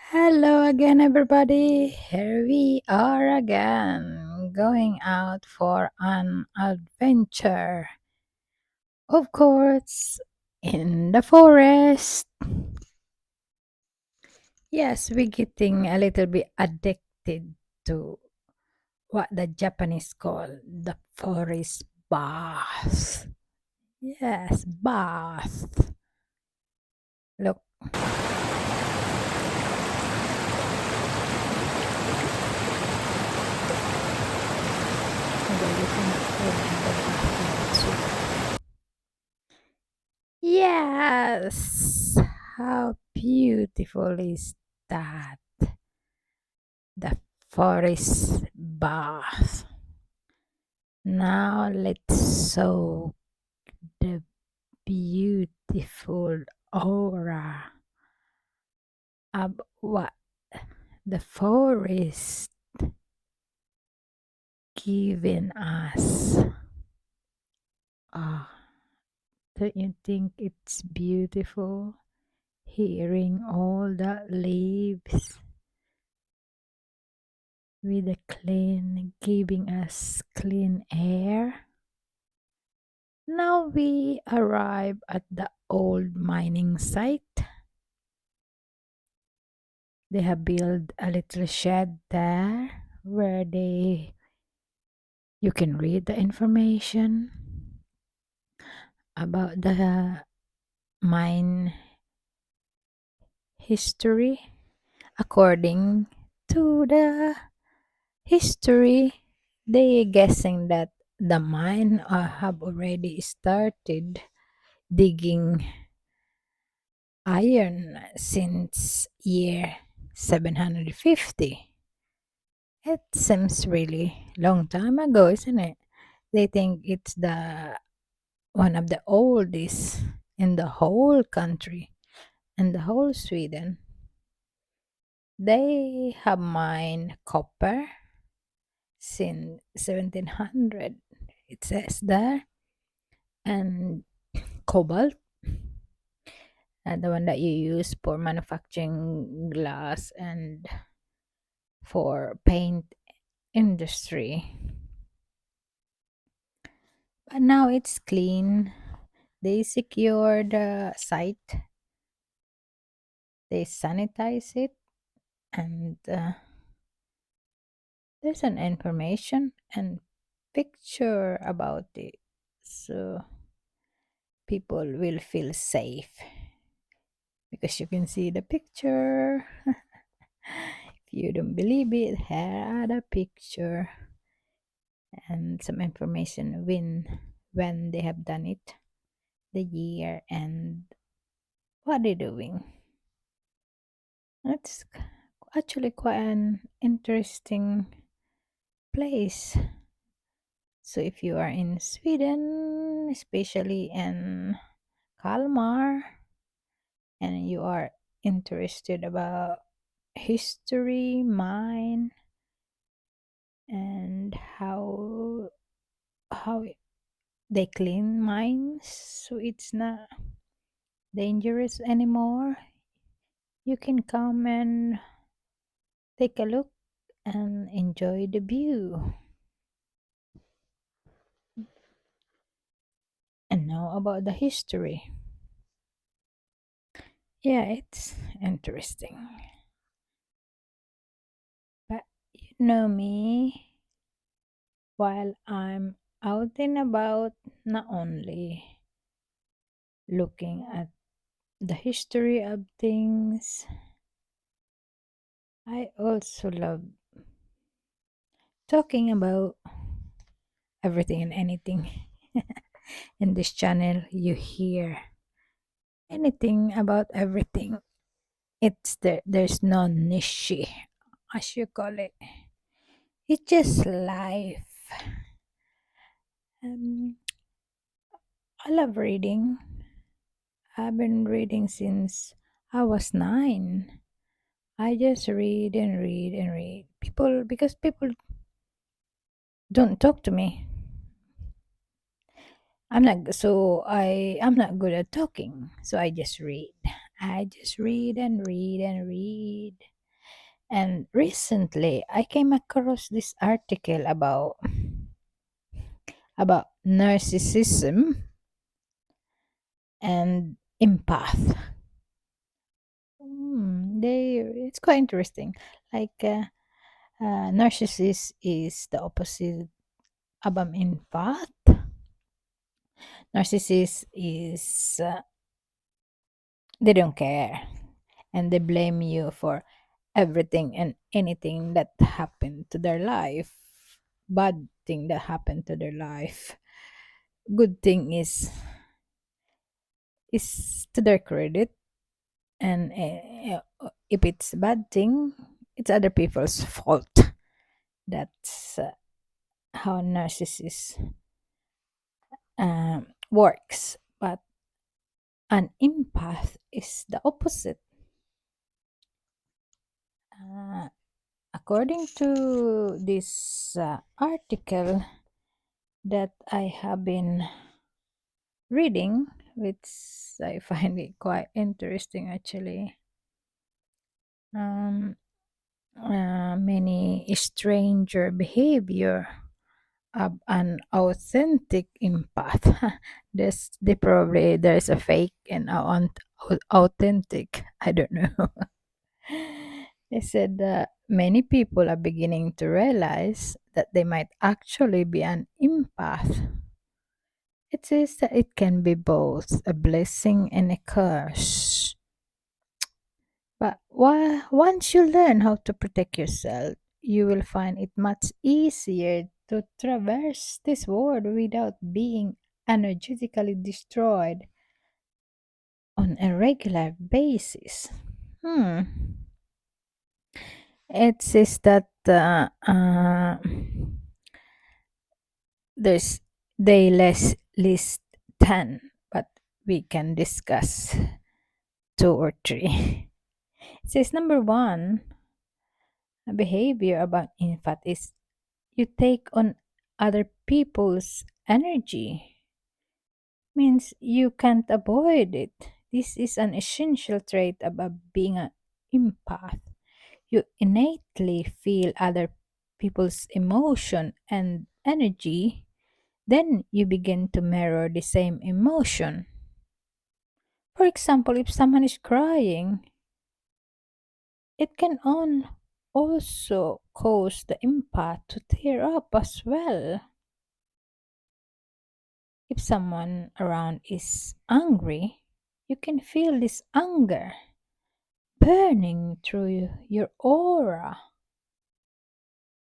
Hello again, everybody. Here we are again, going out for an adventure. Of course, in the forest. Yes, we're getting a little bit addicted to what the Japanese call the forest bath. Yes, bath. Look, they're looking for the bath too. Yes, how beautiful is that? The forest bath. Now let's soak the beautiful aura of what the forest giving us. Ah, don't you think it's beautiful hearing all the leaves with the clean, giving us clean air? Now we arrive at the old mining site. They have built a little shed there where you can read the information about the mine history. According to the history, they guessing that the mine have already started digging iron since year 750. It seems really long time ago, isn't it? They think it's the one of the oldest in the whole country and the whole Sweden. They have mined copper since 1700. It says there, and cobalt, the one that you use for manufacturing glass and for paint industry. But now it's clean. They secure the site, they sanitize it, and there's an information and picture about it. So people will feel safe because you can see the picture. If you don't believe it, here are the picture and some information when they have done it, the year, and what they're doing. It's actually quite an interesting place. So if you are in Sweden, especially in Kalmar, and you are interested about history, mine, and how they clean mines so it's not dangerous anymore, you can come and take a look and enjoy the view and know about the history. Yeah, it's interesting. But you know me, while I'm out and about, not only looking at the history of things, I also love talking about everything and anything. In this channel, you hear anything about everything. There's no niche, as you call it. It's just life. Um, I love reading. I've been reading since I was 9. I just read and read and read. Because people don't talk to me. I'm not good at talking, so I just read. I just read and read and read. And recently, I came across this article about narcissism and empath. It's quite interesting. Like narcissist is the opposite of an empath. Narcissist is they don't care and they blame you for everything and anything that happened to their life. Bad thing that happened to their life. Good thing is to their credit, and if it's a bad thing, it's other people's fault. That's how narcissist works. But an empath is the opposite. Uh, According to this article that I have been reading, which I find it quite interesting actually. Um, Many stranger behavior of an authentic empath. There's a fake and authentic. I don't know. They said that many people are beginning to realize that they might actually be an empath. It says that it can be both a blessing and a curse. But once you learn how to protect yourself, you will find it much easier to traverse this world without being energetically destroyed on a regular basis. Hmm. It says that there's they list 10, but we can discuss two or three. It says number one, a behavior about infant is you take on other people's energy. Means you can't avoid it. This is an essential trait about being an empath. You innately feel other people's emotion and energy, then you begin to mirror the same emotion. For example, if someone is crying, it can also cause the empath to tear up as well. If someone around is angry, you can feel this anger burning through your aura.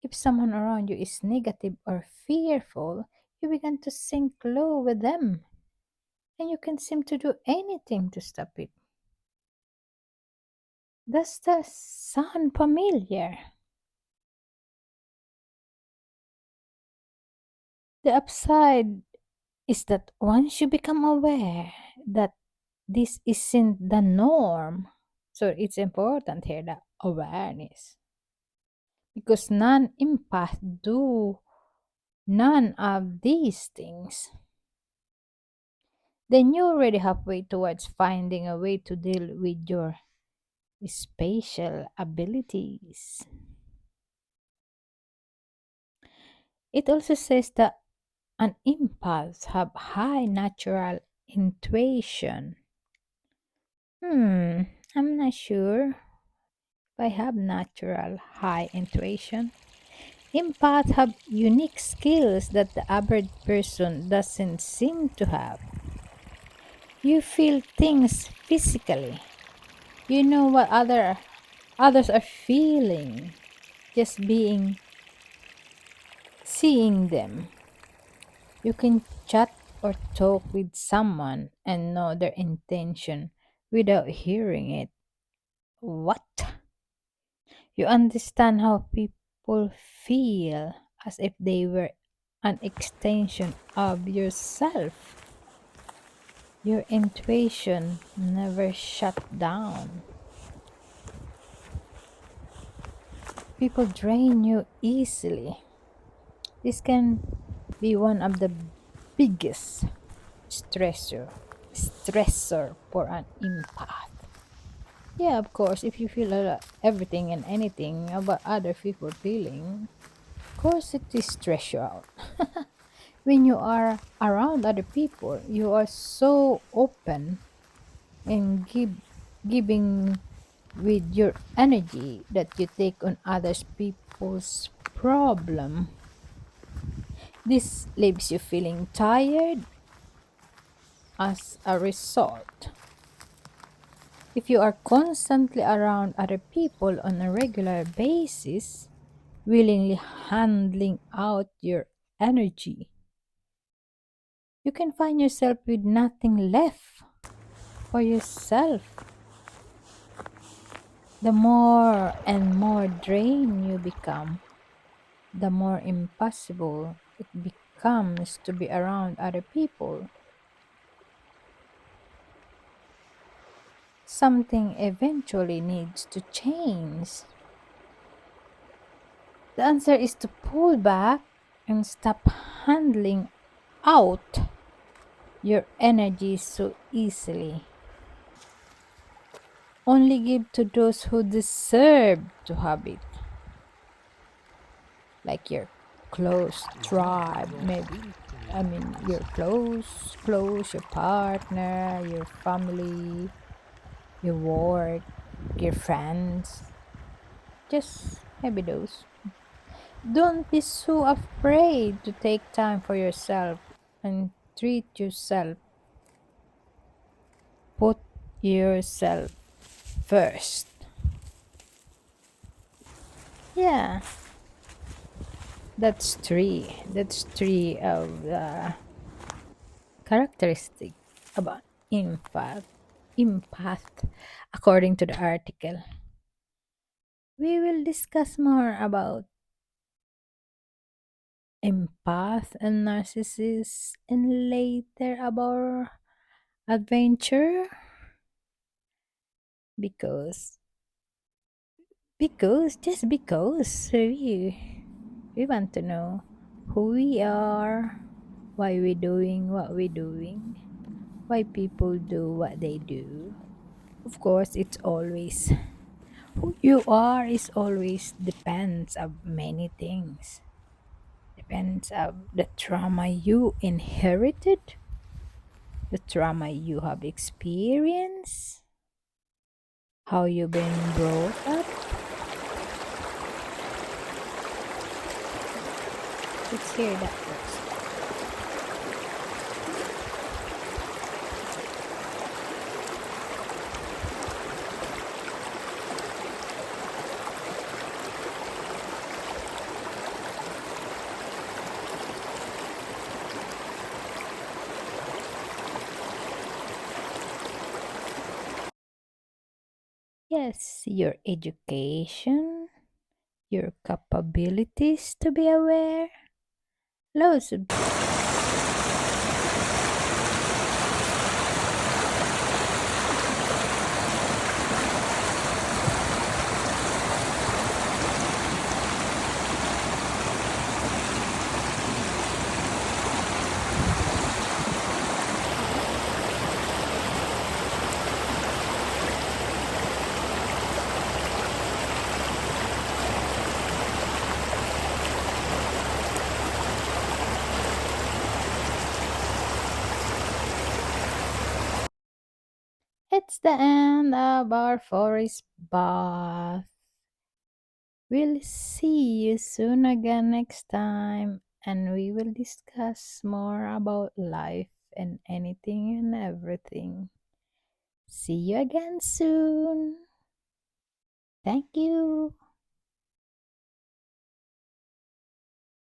If someone around you is negative or fearful, you begin to sink low with them and you can seem to do anything to stop it. Does that sound familiar? The upside is that once you become aware that this isn't the norm, so it's important here the awareness because non-empath do none of these things, then you're already halfway towards finding a way to deal with your spatial abilities. It also says that an empath have high natural intuition. I'm not sure if I have natural high intuition. Empaths have unique skills that the average person doesn't seem to have. You feel things physically. You know what others are feeling. Just being seeing them. You can chat or talk with someone and know their intention without hearing it. What? You understand how people feel as if they were an extension of yourself. Your intuition never shut down. People drain you easily. This can be one of the biggest stressor for an empath. Yeah, of course, if you feel everything and anything about other people feeling, of course it is stress you out. When you are around other people, you are so open and giving with your energy that you take on others people's problem. This leaves you feeling tired as a result. If you are constantly around other people on a regular basis, willingly handling out your energy, you can find yourself with nothing left for yourself. The more and more drained you become, the more impossible it becomes to be around other people. Something eventually needs to change. The answer is to pull back and stop handling out your energy so easily. Only give to those who deserve to have it, like your close tribe, maybe. I mean, your your partner, your family, your work, your friends. Just maybe those. Don't be so afraid to take time for yourself and treat yourself. Put yourself first. Yeah, That's three of the characteristic about empath. Empath, according to the article. We will discuss more about empath and narcissist and later about adventure because just because we want to know who we are, why we're doing what we're doing, why people do what they do. Of course, it's always who you are is always depends of many things. Depends of the trauma you inherited, the trauma you have experienced, how you've been brought up. Let's hear that first. Yes, your education, your capabilities to be aware, loads of. It's the end of our forest bath. We'll see you soon again next time, and we will discuss more about life and anything and everything. See you again soon. Thank you.